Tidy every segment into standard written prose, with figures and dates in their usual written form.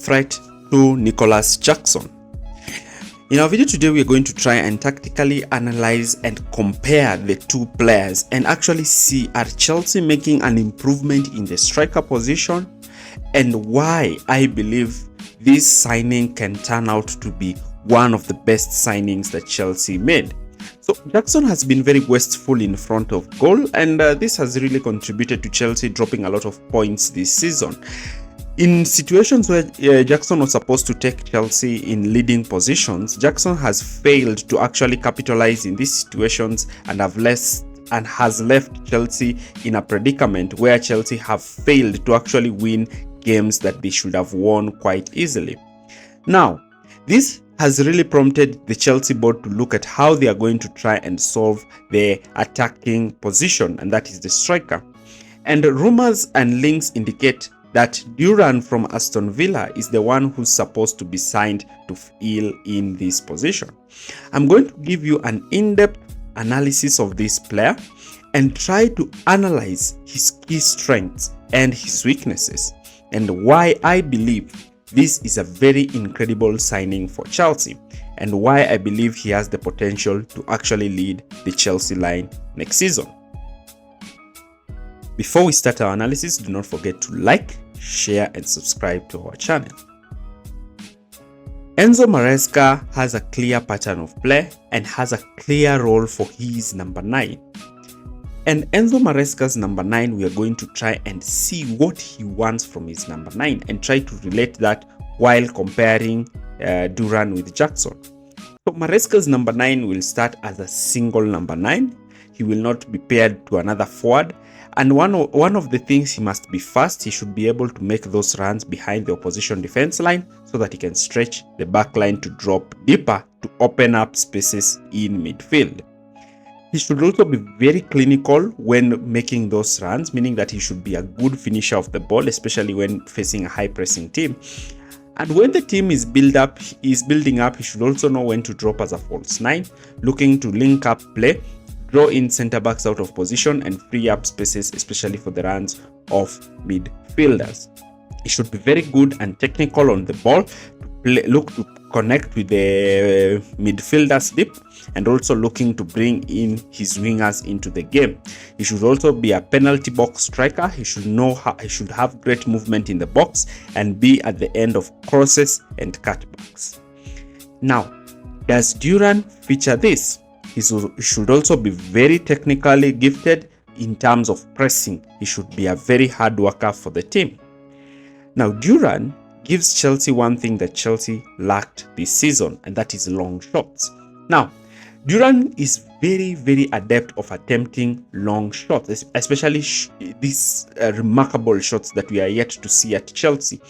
threat to Nicolas Jackson. In our video today, we are going to try and tactically analyze and compare the two players and actually see are Chelsea making an improvement in the striker position and why I believe this signing can turn out to be one of the best signings that Chelsea made. So Jackson has been very wasteful in front of goal, and this has really contributed to Chelsea dropping a lot of points this season. In situations where Jackson was supposed to take Chelsea in leading positions, Jackson has failed to actually capitalize in these situations and has left Chelsea in a predicament where Chelsea have failed to actually win games that they should have won quite easily. Now, this has really prompted the Chelsea board to look at how they are going to try and solve their attacking position, and that is the striker. And rumors and links indicate that Duran from Aston Villa is the one who's supposed to be signed to fill in this position. I'm going to give you an in-depth analysis of this player and try to analyze his key strengths and his weaknesses and why I believe this is a very incredible signing for Chelsea and why I believe he has the potential to actually lead the Chelsea line next season. Before we start our analysis, do not forget to like, share and subscribe to our channel. Enzo Maresca has a clear pattern of play and has a clear role for his number 9. And Enzo Maresca's number 9, we are going to try and see what he wants from his number 9 and try to relate that while comparing Duran with Jackson. So Maresca's number 9 will start as a single number 9. He will not be paired to another forward. And one of the things, he must be fast. He should be able to make those runs behind the opposition defense line so that he can stretch the back line to drop deeper to open up spaces in midfield. He should also be very clinical when making those runs, meaning that he should be a good finisher of the ball, especially when facing a high-pressing team. And when the team is building up, he should also know when to drop as a false 9, looking to link up play, draw in centre-backs out of position and free up spaces, especially for the runs of midfielders. He should be very good and technical on the ball, look to connect with the midfielders deep, and also looking to bring in his wingers into the game. He should also be a penalty box striker. He should have great movement in the box and be at the end of crosses and cutbacks. Now, does Duran feature this? He should also be very technically gifted in terms of pressing. He should be a very hard worker for the team. Now, Duran gives Chelsea one thing that Chelsea lacked this season, and that is long shots. Now, Duran is very, very adept of attempting long shots, especially these remarkable shots that we are yet to see at Chelsea.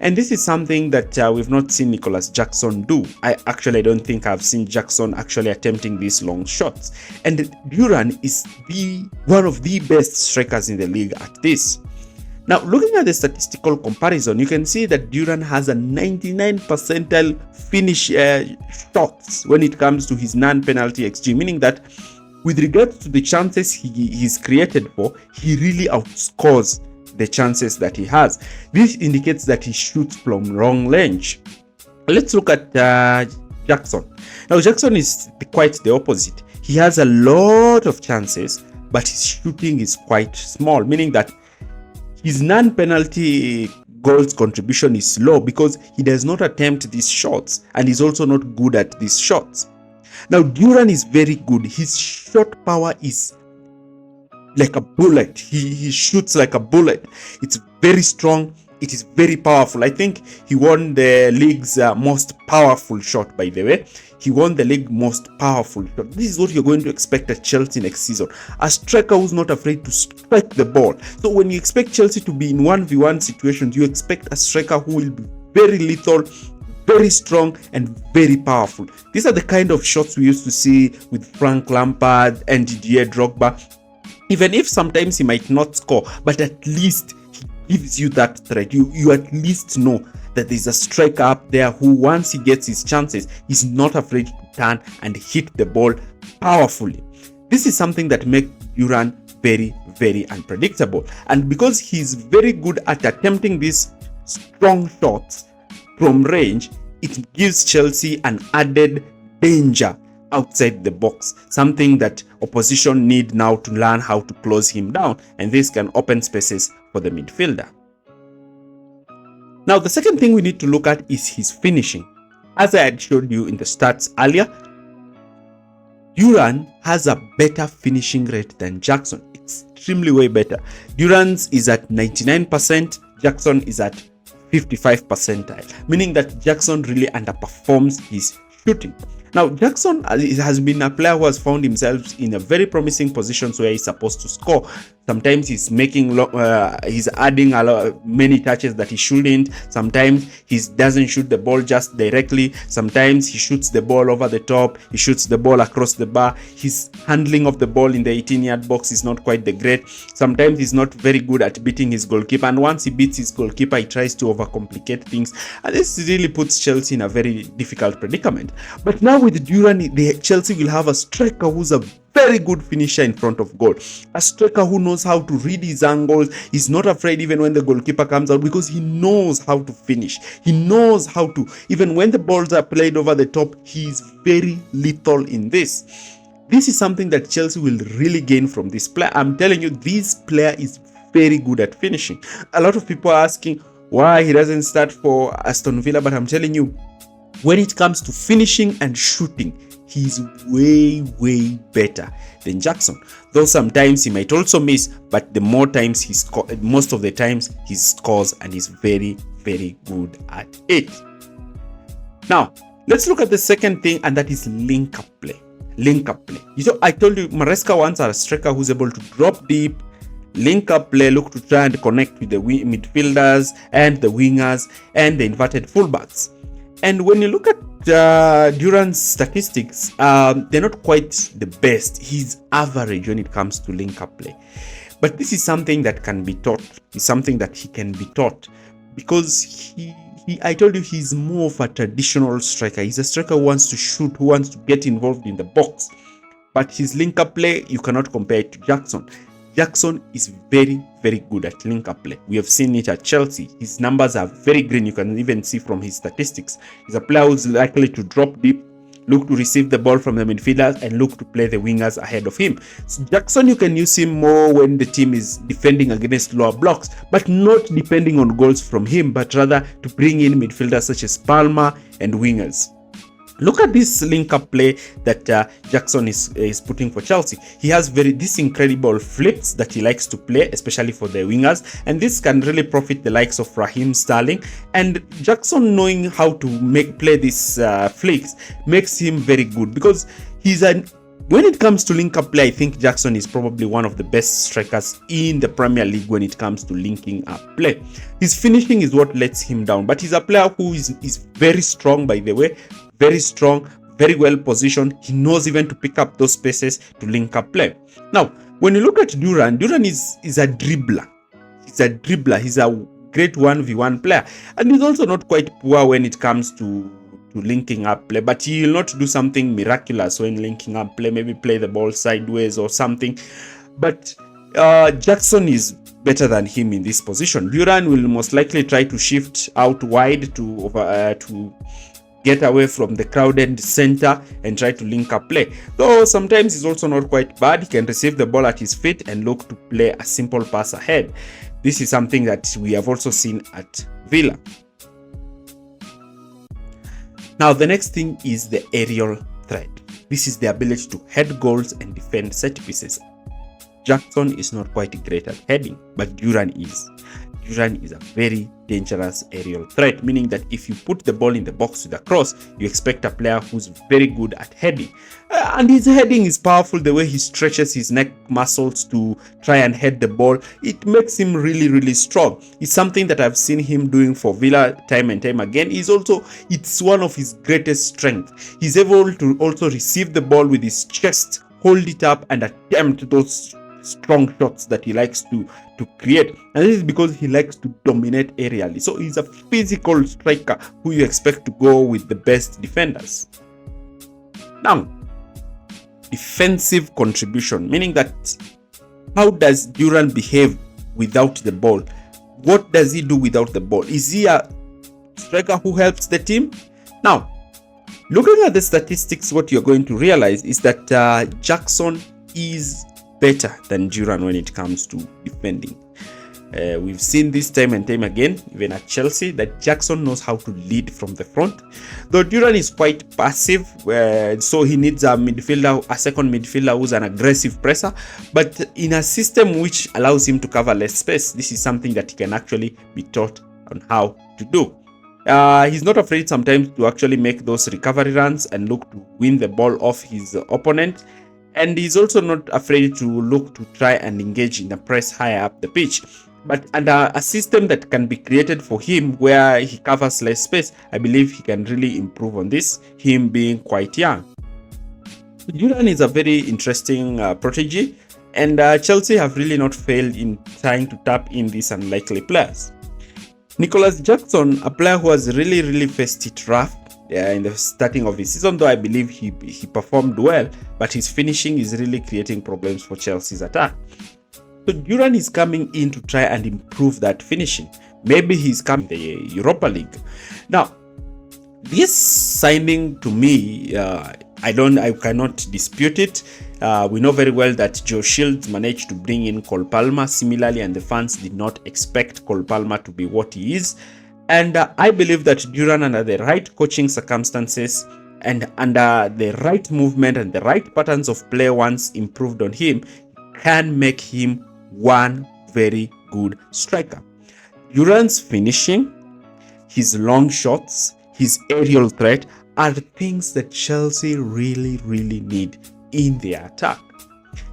And this is something that we've not seen Nicolas Jackson do. I don't think I've seen Jackson actually attempting these long shots. And Duran is one of the best strikers in the league at this. Now, looking at the statistical comparison, you can see that Duran has a 99 percentile finish shots when it comes to his non-penalty XG, meaning that with regards to the chances he's created for, he really outscores the chances that he has. This indicates that he shoots from long range. Let's look at Jackson. Now, Jackson is quite the opposite. He has a lot of chances, but his shooting is quite small, meaning that his non-penalty goals contribution is low because he does not attempt these shots and he's also not good at these shots. Now, Duran is very good. His shot power is like a bullet. He shoots like a bullet. It's very strong. It is very powerful. I think he won the league's most powerful shot, by the way. He won the league most powerful shot. This is what you're going to expect at Chelsea next season. A striker who's not afraid to strike the ball. So when you expect Chelsea to be in 1v1 situations, you expect a striker who will be very lethal, very strong and very powerful. These are the kind of shots we used to see with Frank Lampard and Didier Drogba. Even if sometimes he might not score, but at least he gives you that threat. You at least know that there's a striker up there who, once he gets his chances, is not afraid to turn and hit the ball powerfully. This is something that makes Duran very, very unpredictable. And because he's very good at attempting these strong shots, from range, it gives Chelsea an added danger outside the box, something that opposition need now to learn how to close him down, and this can open spaces for the midfielder. Now, the second thing we need to look at is his finishing. As I had showed you in the stats earlier, Duran has a better finishing rate than Jackson, extremely way better. Duran's is at 99%, Jackson is at 55 percentile, meaning that Jackson really underperforms his shooting. Now, Jackson has been a player who has found himself in a very promising positions where he's supposed to score. Sometimes he's making, he's adding many touches that he shouldn't. Sometimes he doesn't shoot the ball just directly. Sometimes he shoots the ball over the top. He shoots the ball across the bar. His handling of the ball in the 18-yard box is not quite the great. Sometimes he's not very good at beating his goalkeeper. And once he beats his goalkeeper, he tries to overcomplicate things. And this really puts Chelsea in a very difficult predicament. But now with Duran, Chelsea will have a striker who's a very good finisher in front of goal. A striker who knows how to read his angles. He's not afraid even when the goalkeeper comes out, because he knows how to finish. He knows how to, even when the balls are played over the top, he's very lethal in this. This is something that Chelsea will really gain from this player. I'm telling you, this player is very good at finishing. A lot of people are asking why he doesn't start for Aston Villa, but I'm telling you, when it comes to finishing and shooting, he's way better than Jackson. Though sometimes he might also miss, but the more times he scores, most of the times he scores, and he's very good at it. Now, let's look at the second thing, and that is link-up play. Link-up play. You know, I told you Maresca wants a striker who's able to drop deep, link-up play, look to try and connect with the midfielders and the wingers and the inverted fullbacks. And when you look at Duran's statistics, they're not quite the best. He's average when it comes to link-up play. But this is something that can be taught. It's something that he can be taught, because I told you, he's more of a traditional striker. He's a striker who wants to shoot, who wants to get involved in the box. But his link-up play, you cannot compare it to Jackson. Jackson is very good at link-up play. We have seen it at Chelsea. His numbers are very green. You can even see from his statistics. He's a player who's likely to drop deep, look to receive the ball from the midfielders, and look to play the wingers ahead of him. So Jackson, you can use him more when the team is defending against lower blocks, but not depending on goals from him, but rather to bring in midfielders such as Palmer and wingers. Look at this link-up play that Jackson is putting for Chelsea. He has these incredible flips that he likes to play, especially for the wingers, and this can really profit the likes of Raheem Sterling. And Jackson, knowing how to play these flicks, makes him very good, because when it comes to link-up play, I think Jackson is probably one of the best strikers in the Premier League when it comes to linking up play. His finishing is what lets him down, but he's a player who is very strong, by the way. Very strong, very well positioned. He knows even to pick up those spaces to link up play. Now, when you look at Duran is a dribbler. He's a dribbler. He's a great 1v1 player. And he's also not quite poor when it comes to linking up play. But he will not do something miraculous when linking up play. Maybe play the ball sideways or something. But Jackson is better than him in this position. Duran will most likely try to shift out wide to get away from the crowded center and try to link up play. Though sometimes he's also not quite bad. He can receive the ball at his feet and look to play a simple pass ahead. This is something that we have also seen at Villa. Now, the next thing is the aerial threat. This is the ability to head goals and defend set pieces. Jackson is not quite great at heading, but Duran is. Duran is a very dangerous aerial threat, meaning that if you put the ball in the box with a cross, you expect a player who's very good at heading. And his heading is powerful, the way he stretches his neck muscles to try and head the ball. It makes him really strong. It's something that I've seen him doing for Villa time and time again. It's one of his greatest strengths. He's able to also receive the ball with his chest, hold it up, and attempt those strong shots that he likes to create. And this is because he likes to dominate aerially. So he's a physical striker who you expect to go with the best defenders. Now, defensive contribution, meaning that how does Duran behave without the ball? What does he do without the ball? Is he a striker who helps the team. Now, looking at the statistics, what you're going to realize is that Jackson is better than Duran when it comes to defending. We've seen this time and time again, even at Chelsea, that Jackson knows how to lead from the front. Though Duran is quite passive, so he needs a second midfielder who's an aggressive presser. But in a system which allows him to cover less space, this is something that he can actually be taught on how to do. He's not afraid sometimes to actually make those recovery runs and look to win the ball off his opponent. And he's also not afraid to look to try and engage in the press higher up the pitch. But under a system that can be created for him where he covers less space, I believe he can really improve on this, him being quite young. Duran is a very interesting protege, and Chelsea have really not failed in trying to tap in these unlikely players. Nicolas Jackson, a player who has really faced it rough in the starting of his season, though I believe he performed well, but his finishing is really creating problems for Chelsea's attack. So Duran is coming in to try and improve that finishing. Maybe he's coming to the Europa League. Now, this signing to me, I cannot dispute it. We know very well that Joe Shields managed to bring in Cole Palmer similarly, and the fans did not expect Cole Palmer to be what he is. And I believe that Duran, under the right coaching circumstances and under the right movement and the right patterns of play once improved on him, can make him one very good striker. Duran's finishing, his long shots, his aerial threat are things that Chelsea really need in their attack.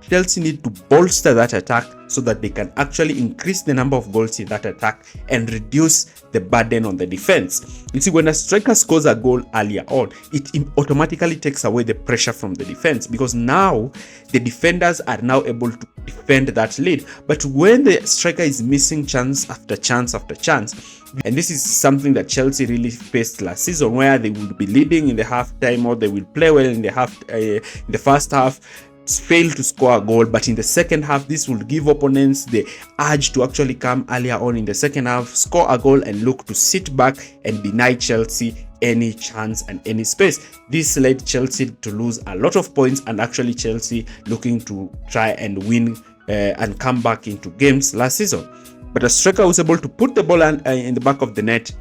Chelsea need to bolster that attack so that they can actually increase the number of goals in that attack and reduce the burden on the defense. You see, when a striker scores a goal earlier on, it automatically takes away the pressure from the defense, because now the defenders are now able to defend that lead. But when the striker is missing chance after chance after chance, and this is something that Chelsea really faced last season, where they would be leading in the half time, or they will play well in the first half, fail to score a goal, but in the second half this will give opponents the urge to actually come earlier on in the second half, score a goal, and look to sit back and deny Chelsea any chance and any space. This led Chelsea to lose a lot of points, and actually Chelsea looking to try and win and come back into games last season. But a striker who's able to put the ball in the back of the net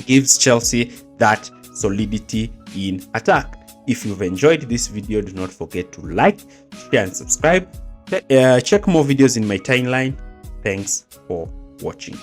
gives Chelsea that solidity in attack. If you've enjoyed this video, do not forget to like, share and subscribe. Check more videos in my timeline. Thanks for watching.